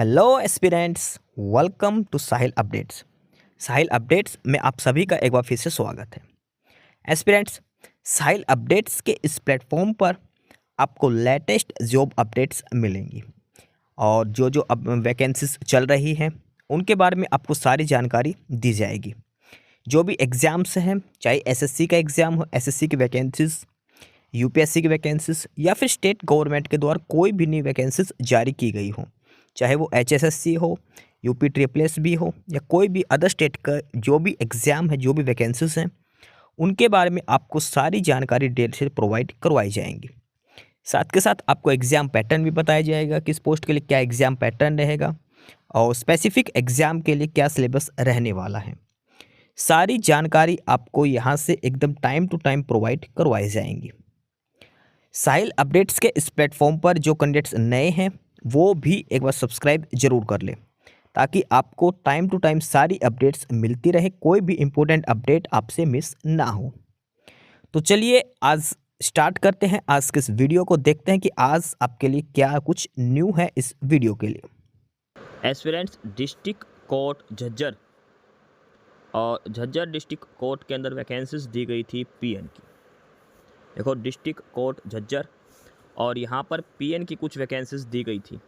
Hello aspirants, welcome to Sahil updates. Sahil updates में आप सभी का एक बार फिर से स्वागत है। एस्पिरेंट्स, साहिल अपडेट्स के इस प्लेटफॉर्म पर आपको लेटेस्ट जॉब अपडेट्स मिलेंगी और जो अब वैकेंसीज चल रही हैं उनके बारे में आपको सारी जानकारी दी जाएगी। जो भी एग्ज़ाम्स हैं, चाहे एसएससी का एग्ज़ाम हो, एसएससी की वैकेंसीज, यूपीएससी की वैकेंसीज या फिर स्टेट गवर्नमेंट के द्वारा कोई भी नई वैकेंसीज जारी की गई हो, चाहे वो एचएसएससी हो, यूपी ट्रिपल एस भी हो या कोई भी अदर स्टेट का जो भी एग्ज़ाम है, जो भी वैकेंसीज हैं, उनके बारे में आपको सारी जानकारी डिटेल से प्रोवाइड करवाई जाएंगी। साथ के साथ आपको एग्ज़ाम पैटर्न भी बताया जाएगा, किस पोस्ट के लिए क्या एग्ज़ाम पैटर्न रहेगा और स्पेसिफिक एग्ज़ाम के लिए क्या सिलेबस रहने वाला है। सारी जानकारी आपको यहाँ से एकदम टाइम टू टाइम प्रोवाइड करवाई जाएंगी। साहिल अपडेट्स के इस प्लेटफॉर्म पर जो कैंडिडेट्स नए हैं वो भी एक बार सब्सक्राइब जरूर कर लें, ताकि आपको टाइम टू टाइम सारी अपडेट्स मिलती रहे, कोई भी इम्पोर्टेंट अपडेट आपसे मिस ना हो। तो चलिए आज स्टार्ट करते हैं आज के इस वीडियो को, देखते हैं कि आज आपके लिए क्या कुछ न्यू है इस वीडियो के लिए। एस्पिरेंट्स डिस्ट्रिक्ट कोर्ट झज्जर और झज्जर डिस्ट्रिक्ट कोर्ट के अंदर वैकेंसीज दी गई थी पीएन की। देखो, डिस्ट्रिक्ट कोर्ट झज्जर और यहाँ पर पीएन की कुछ वैकेंसीज दी गई थी।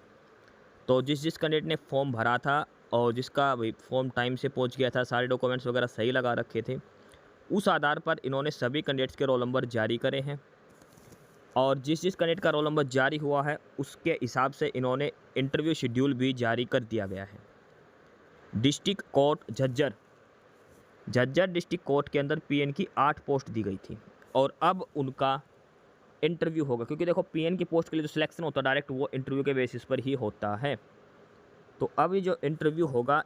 तो जिस कैंडिडेट ने फॉर्म भरा था और जिसका फॉर्म टाइम से पहुँच गया था, सारे डॉक्यूमेंट्स वगैरह सही लगा रखे थे, उस आधार पर इन्होंने सभी कैंडिडेट्स के रोल नंबर जारी करे हैं और जिस कैंडिडेट का रोल नंबर जारी हुआ है उसके हिसाब से इन्होंने इंटरव्यू शेड्यूल भी जारी कर दिया गया है। District court Jhajjar district court के अंदर पीएन की 8 पोस्ट दी गई थी और अब उनका इंटरव्यू होगा, क्योंकि देखो पीएन की पोस्ट के लिए जो सिलेक्शन होता है डायरेक्ट वो इंटरव्यू के बेसिस पर ही होता है। तो अब ये जो इंटरव्यू होगा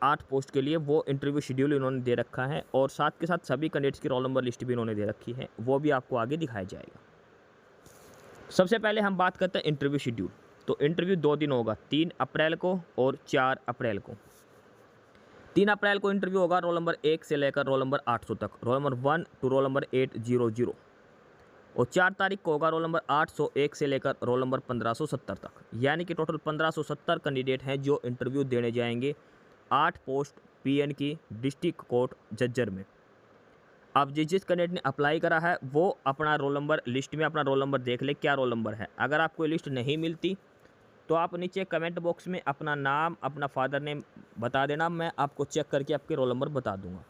8 पोस्ट के लिए, वो इंटरव्यू शेड्यूल इन्होंने दे रखा है और साथ के साथ सभी कैंडिडेट्स की रोल नंबर लिस्ट भी इन्होंने दे रखी है, वो भी आपको आगे दिखाया जाएगा। सबसे पहले हम बात करते हैं इंटरव्यू शेड्यूल। तो इंटरव्यू 2 दिन होगा, 3 अप्रैल को और 4 अप्रैल को। 3 अप्रैल को इंटरव्यू होगा रोल नंबर 1 से लेकर रोल नंबर 800 तक, roll number 1 to roll number 800, और 4 तारीख को होगा रोल नंबर 801 से लेकर रोल नंबर 1570 तक। यानी कि टोटल 1570 कैंडिडेट हैं जो इंटरव्यू देने जाएंगे 8 पोस्ट पीएन की डिस्ट्रिक्ट कोर्ट झज्जर में। अब जिस कैंडिडेट ने अप्लाई करा है वो अपना रोल नंबर लिस्ट में अपना रोल नंबर देख ले क्या रोल नंबर है। अगर आपको लिस्ट नहीं मिलती तो आप नीचे कमेंट बॉक्स में अपना नाम, अपना फादर नेम बता देना, मैं आपको चेक करके आपके रोल नंबर बता दूंगा।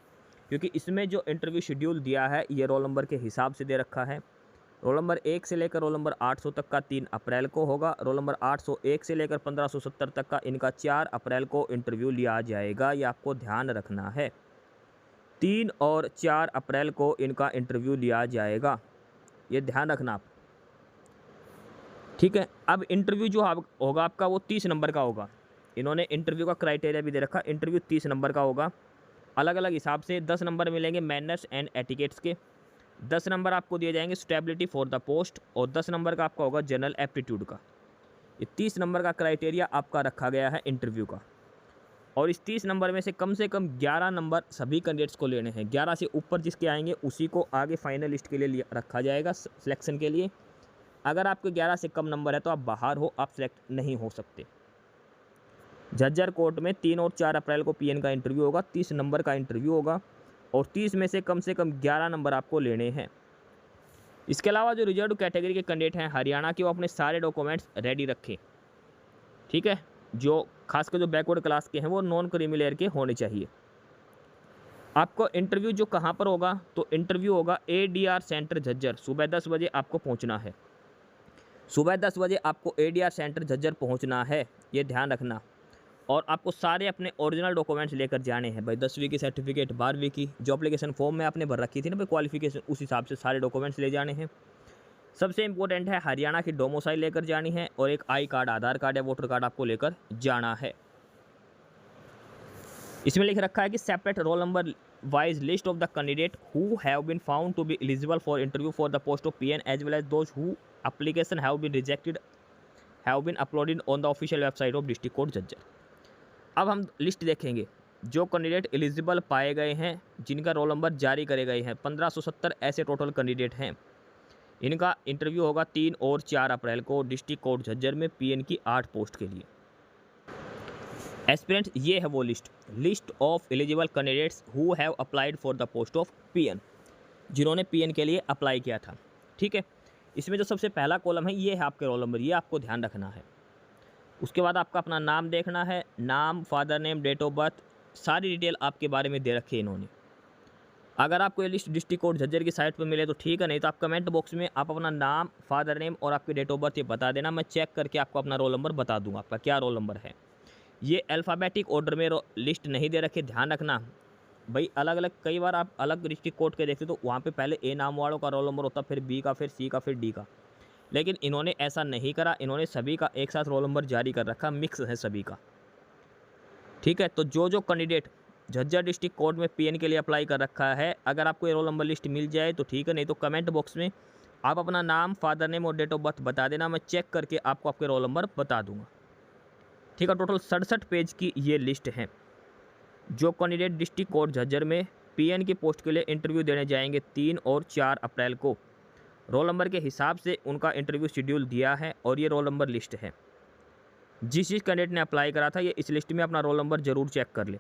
क्योंकि इसमें जो इंटरव्यू शेड्यूल दिया है ये रोल नंबर के हिसाब से दे रखा है। रोल नंबर 1 से लेकर रोल नंबर 800 तक का 3 अप्रैल को होगा, रोल नंबर 801 से लेकर 1570 तक का इनका 4 अप्रैल को इंटरव्यू लिया जाएगा। ये आपको ध्यान रखना है, 3 और 4 अप्रैल को इनका इंटरव्यू लिया जाएगा, ये ध्यान रखना आप, ठीक है। अब इंटरव्यू जो होगा आपका वो 30 नंबर का होगा। इन्होंने इंटरव्यू का क्राइटेरिया भी दे रखा, इंटरव्यू 30 नंबर का होगा। अलग अलग हिसाब से 10 नंबर मिलेंगे मैनर्स एंड एटिकेट्स के, 10 नंबर आपको दिए जाएंगे सुटेबिलिटी फॉर द पोस्ट और 10 नंबर का आपका होगा जनरल एप्टीट्यूड का। ये 30 नंबर का क्राइटेरिया आपका रखा गया है इंटरव्यू का। और इस 30 नंबर में से कम 11 नंबर सभी कैंडिडेट्स को लेने हैं। 11 से ऊपर जिसके आएंगे उसी को आगे फाइनल लिस्ट के लिए रखा जाएगा सिलेक्शन के लिए। अगर आपके 11 से कम नंबर है तो आप बाहर हो, आप सिलेक्ट नहीं हो सकते। झज्जर कोर्ट में 3 और 4 अप्रैल को पीएन का इंटरव्यू होगा, 30 नंबर का इंटरव्यू होगा और 30 में से कम 11 नंबर आपको लेने हैं। इसके अलावा जो रिजर्व कैटेगरी के कैंडिडेट हैं हरियाणा के, वो अपने सारे डॉक्यूमेंट्स रेडी रखें, ठीक है। जो खासकर जो बैकवर्ड क्लास के हैं वो नॉन क्रीमी लेयर के होने चाहिए। आपको इंटरव्यू जो कहाँ पर होगा, तो इंटरव्यू होगा एडीआर सेंटर झज्जर। सुबह 10 बजे आपको पहुँचना है, सुबह 10 बजे आपको एडीआर सेंटर झज्जर पहुंचना है, ये ध्यान रखना। और आपको सारे अपने ओरिजिनल डॉक्यूमेंट्स लेकर जाने हैं भाई, 10वीं की सर्टिफिकेट, 12वीं की जो एप्लीकेशन फॉर्म में आपने भर रखी थी ना भाई क्वालिफिकेशन, उस हिसाब से सारे डॉक्यूमेंट्स ले जाने हैं। सबसे इंपॉर्टेंट है हरियाणा की डोमिसाइल लेकर जानी है और एक आई कार्ड, आधार कार्ड या वोटर कार्ड आपको लेकर जाना है। इसमें लिख रखा है कि separate roll number wise list of the candidate who have been found to be eligible for interview for the post of PN as well as those who application have been rejected have been uploaded on the official website of district court Jhajjar. अब हम list देखेंगे जो candidate eligible पाए गए हैं, जिनका roll number जारी करे गए हैं। 1570 ऐसे टोटल कैंडिडेट हैं। इनका इंटरव्यू होगा 3 और 4 अप्रैल को डिस्ट्रिक्ट कोर्ट झज्जर में पीएन की 8 पोस्ट के लिए। एस्पिरेंट्स, ये है वो list of eligible candidates who have applied for the post of PN, जिन्होंने पीएन के लिए अप्लाई किया था। ठीक है, इसमें जो सबसे पहला कॉलम है ये है आपके रोल नंबर, ये आपको ध्यान रखना है। उसके बाद आपका अपना नाम देखना है, नाम, father name, date of birth, सारी डिटेल आपके बारे में दे रखी है इन्होंने। अगर आपको ये लिस्ट डिस्ट्रिक्ट कोर्ट झज्जर की साइट पर मिले तो ठीक है, नहीं तो आप कमेंट बॉक्स में आप अपना नाम, फादर नेम और आपकी डेट ऑफ बर्थ ये बता देना। मैं चेक करके आपको अपना रोल नंबर बता दूंगा, आपका क्या रोल नंबर है। ये अल्फ़ाबेटिक ऑर्डर में लिस्ट नहीं दे रखी, ध्यान रखना भाई। अलग अलग कई बार आप अलग डिस्ट्रिक्ट कोर्ट के देखते तो वहाँ पे पहले ए नाम वालों का रोल नंबर होता, फिर बी का, फिर सी का, फिर डी का। लेकिन इन्होंने ऐसा नहीं करा, इन्होंने सभी का एक साथ रोल नंबर जारी कर रखा, मिक्स है सभी का। ठीक है, तो जो कैंडिडेट झज्जर डिस्ट्रिक्ट कोर्ट में पीएन के लिए अप्लाई कर रखा है, अगर आपको ये रोल नंबर लिस्ट मिल जाए तो ठीक है, नहीं तो कमेंट बॉक्स में आप अपना नाम, फादर नेम और डेट ऑफ बर्थ बता देना। मैं चेक करके आपको आपके रोल नंबर बता दूंगा। ठीक है, टोटल 67 पेज की ये लिस्ट है। जो कैंडिडेट डिस्ट्रिक्ट कोर्ट झज्जर में पीएन की पोस्ट के लिए इंटरव्यू देने जाएंगे 3 और 4 अप्रैल को, रोल नंबर के हिसाब से उनका इंटरव्यू शेड्यूल दिया है और ये रोल नंबर लिस्ट है। जिस कैंडिडेट ने अप्लाई करा था ये इस लिस्ट में अपना रोल नंबर ज़रूर चेक कर ले।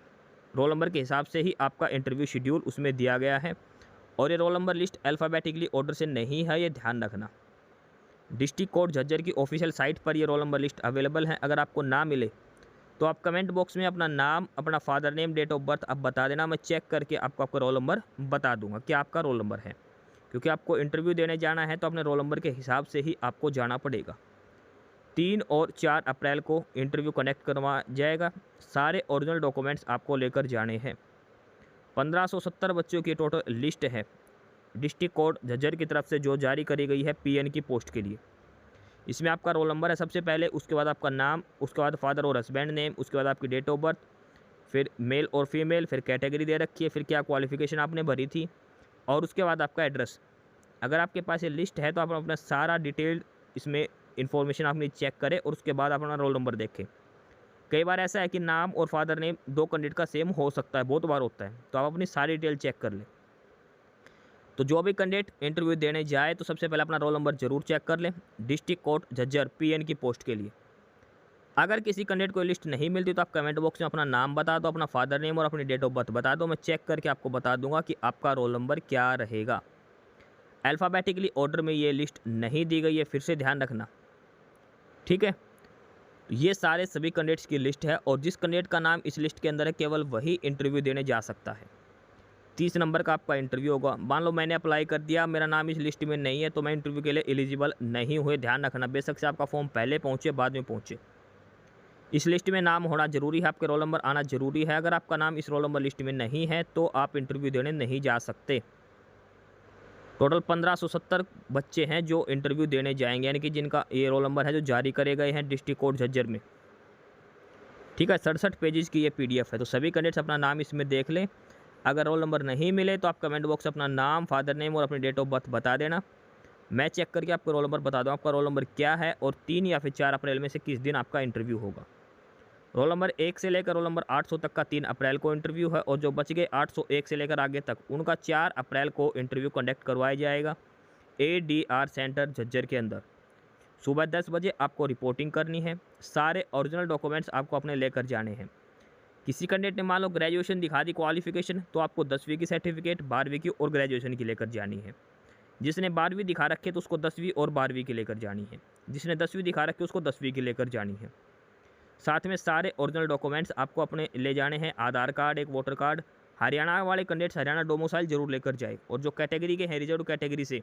रोल नंबर के हिसाब से ही आपका इंटरव्यू शेड्यूल उसमें दिया गया है और ये roll number list alphabetically order से नहीं है, ये ध्यान रखना। डिस्ट्रिक्ट कोर्ट झज्जर की ऑफिशियल साइट पर ये रोल नंबर लिस्ट अवेलेबल है। अगर आपको ना मिले तो आप कमेंट बॉक्स में अपना नाम, अपना father name, date of birth आप बता देना। मैं चेक करके आपको आपका रोल नंबर बता दूंगा कि आपका रोल नंबर है, क्योंकि आपको इंटरव्यू देने जाना है तो अपने रोल नंबर के हिसाब से ही आपको जाना पड़ेगा। 3 और 4 अप्रैल को इंटरव्यू कनेक्ट करवाया जाएगा। सारे ओरिजिनल डॉक्यूमेंट्स आपको लेकर जाने हैं। 1570 बच्चों की टोटल लिस्ट है डिस्ट्रिक्ट कोर्ट झज्जर की तरफ से जो जारी करी गई है पीएन की पोस्ट के लिए। इसमें आपका रोल नंबर है सबसे पहले, उसके बाद आपका नाम, उसके बाद फादर और हस्बैंड नेम, उसके बाद आपकी डेट ऑफ बर्थ, फिर मेल और फीमेल, फिर कैटेगरी दे रखी है, फिर क्या क्वालिफिकेशन आपने भरी थी, और उसके बाद आपका एड्रेस। अगर आपके पास ये लिस्ट है तो आप अपना सारा डिटेल इसमें इन्फॉर्मेशन आपने चेक करें और उसके बाद अपना रोल नंबर देखें। कई बार ऐसा है कि नाम और फादर नेम 2 कैंडिडेट का सेम हो सकता है, बहुत बार होता है, तो आप अपनी सारी डिटेल चेक कर लें। तो जो भी कैंडिडेट इंटरव्यू देने जाए तो सबसे पहले अपना रोल नंबर जरूर चेक कर लें डिस्ट्रिक्ट कोर्ट झज्जर पीएन की पोस्ट के लिए। अगर किसी कैंडिडेट को लिस्ट नहीं मिलती तो आप कमेंट बॉक्स में अपना नाम बता दो, अपना फादर नेम और अपनी डेट ऑफ बर्थ बता दो। मैं चेक करके आपको बता दूंगा कि आपका रोल नंबर क्या रहेगा। अल्फ़ाबेटिकली ऑर्डर में ये लिस्ट नहीं दी गई है, फिर से ध्यान रखना। ठीक है, ये सारे सभी कैंडिडेट्स की लिस्ट है और जिस कैंडिडेट का नाम इस लिस्ट के अंदर है केवल वही इंटरव्यू देने जा सकता है। 30 नंबर का आपका इंटरव्यू होगा। मान लो मैंने अप्लाई कर दिया, मेरा नाम इस लिस्ट में नहीं है तो मैं इंटरव्यू के लिए एलिजिबल नहीं हुए, ध्यान रखना। बेशक से आपका फॉर्म पहले पहुंचे बाद में पहुंचे, इस लिस्ट में नाम होना जरूरी है, आपके रोल नंबर आना जरूरी है। अगर आपका नाम इस रोल नंबर लिस्ट में नहीं है तो आप इंटरव्यू देने नहीं जा सकते। टोटल 1570 बच्चे हैं जो इंटरव्यू देने जाएंगे, यानी कि जिनका ये रोल नंबर है जो जारी करे गए हैं डिस्ट्रिक्ट कोर्ट झज्जर में। ठीक है, 67 पेजेस की ये पीडीएफ है, तो सभी कैंडिडेट्स अपना नाम इसमें देख लें। अगर रोल नंबर नहीं मिले तो आप कमेंट बॉक्स से अपना नाम, फादर नेम और अपनी डेट ऑफ बर्थ बता देना। मैं चेक करके आपको रोल नंबर बता दूँ आपका रोल नंबर क्या है और 3 या फिर 4 अप्रैल में से किस दिन आपका इंटरव्यू होगा। रोल नंबर 1 से लेकर रोल नंबर 800 तक का 3 अप्रैल को इंटरव्यू है और जो बच गए 801 से लेकर आगे तक उनका 4 अप्रैल को इंटरव्यू कंडक्ट करवाया जाएगा ADR सेंटर झज्जर के अंदर। सुबह 10 बजे आपको रिपोर्टिंग करनी है। सारे ओरिजिनल डॉक्यूमेंट्स आपको अपने लेकर जाने हैं। किसी कैंडिडेट ने मान लो ग्रेजुएशन दिखा दी क्वालिफिकेशन, तो आपको 10वीं की सर्टिफिकेट, 12वीं की और ग्रेजुएशन की लेकर जानी है। जिसने 12वीं दिखा रखी है तो उसको 10वीं और 12वीं की लेकर जानी है। जिसने 10वीं दिखा रखी है उसको 10वीं की लेकर जानी है। साथ में सारे ओरिजिनल डॉक्यूमेंट्स आपको अपने ले जाने हैं। आधार कार्ड, एक वोटर कार्ड। हरियाणा वाले कैंडिडेट्स हरियाणा डोमिसाइल जरूर लेकर जाए और जो कैटेगरी के हैं रिजर्व कैटेगरी से,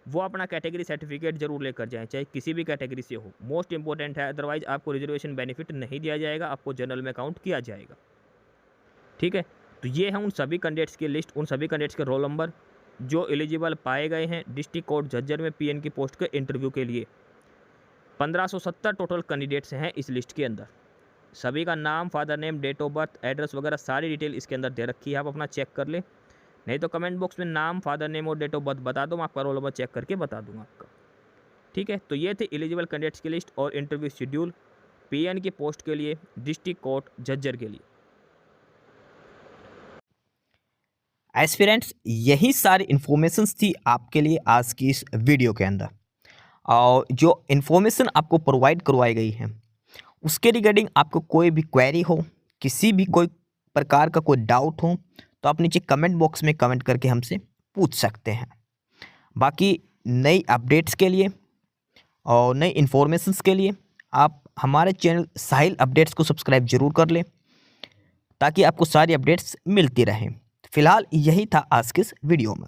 वो अपना कैटेगरी सर्टिफिकेट जरूर लेकर जाएं, चाहे किसी भी कैटेगरी से हो। मोस्ट इंपॉर्टेंट है, अदरवाइज आपको रिजर्वेशन बेनिफिट नहीं दिया जाएगा, आपको जनरल में काउंट किया जाएगा। ठीक है, तो ये है उन सभी कैंडिडेट्स की लिस्ट, उन सभी कैंडिडेट्स के रोल नंबर जो एलिजिबल पाए गए हैं डिस्ट्रिक्ट कोर्ट झज्जर में पीएन की पोस्ट के इंटरव्यू के लिए। 1570 टोटल कैंडिडेट्स हैं इस लिस्ट के अंदर। सभी का नाम, father name, date of birth, address वगैरह सारी डिटेल इसके अंदर दे रखी है, आप अपना चेक कर लें। नहीं तो कमेंट बॉक्स में नाम, फादर नेम और डेट ऑफ बर्थ बता दो, मैं आपका रोल नंबर चेक करके बता दूंगा आपका। ठीक है, तो ये थे एलिजिबल कैंडिडेट्स की लिस्ट और इंटरव्यू शेड्यूल पीएन की पोस्ट के लिए डिस्ट्रिक्ट कोर्ट झज्जर के लिए। एस्पिरेंट्स, यही सारी इन्फॉर्मेशंस थी आपके लिए आज की इस वीडियो के अंदर। और जो इन्फॉर्मेशन आपको प्रोवाइड करवाई गई है उसके रिगार्डिंग आपको कोई भी क्वेरी हो, किसी भी कोई प्रकार का कोई डाउट हो, तो आप नीचे कमेंट बॉक्स में कमेंट करके हमसे पूछ सकते हैं। बाकी नई अपडेट्स के लिए और नई इन्फॉर्मेशंस के लिए आप हमारे चैनल साहिल अपडेट्स को सब्सक्राइब जरूर कर लें, ताकि आपको सारी अपडेट्स मिलती रहें। फिलहाल यही था आज के इस वीडियो में।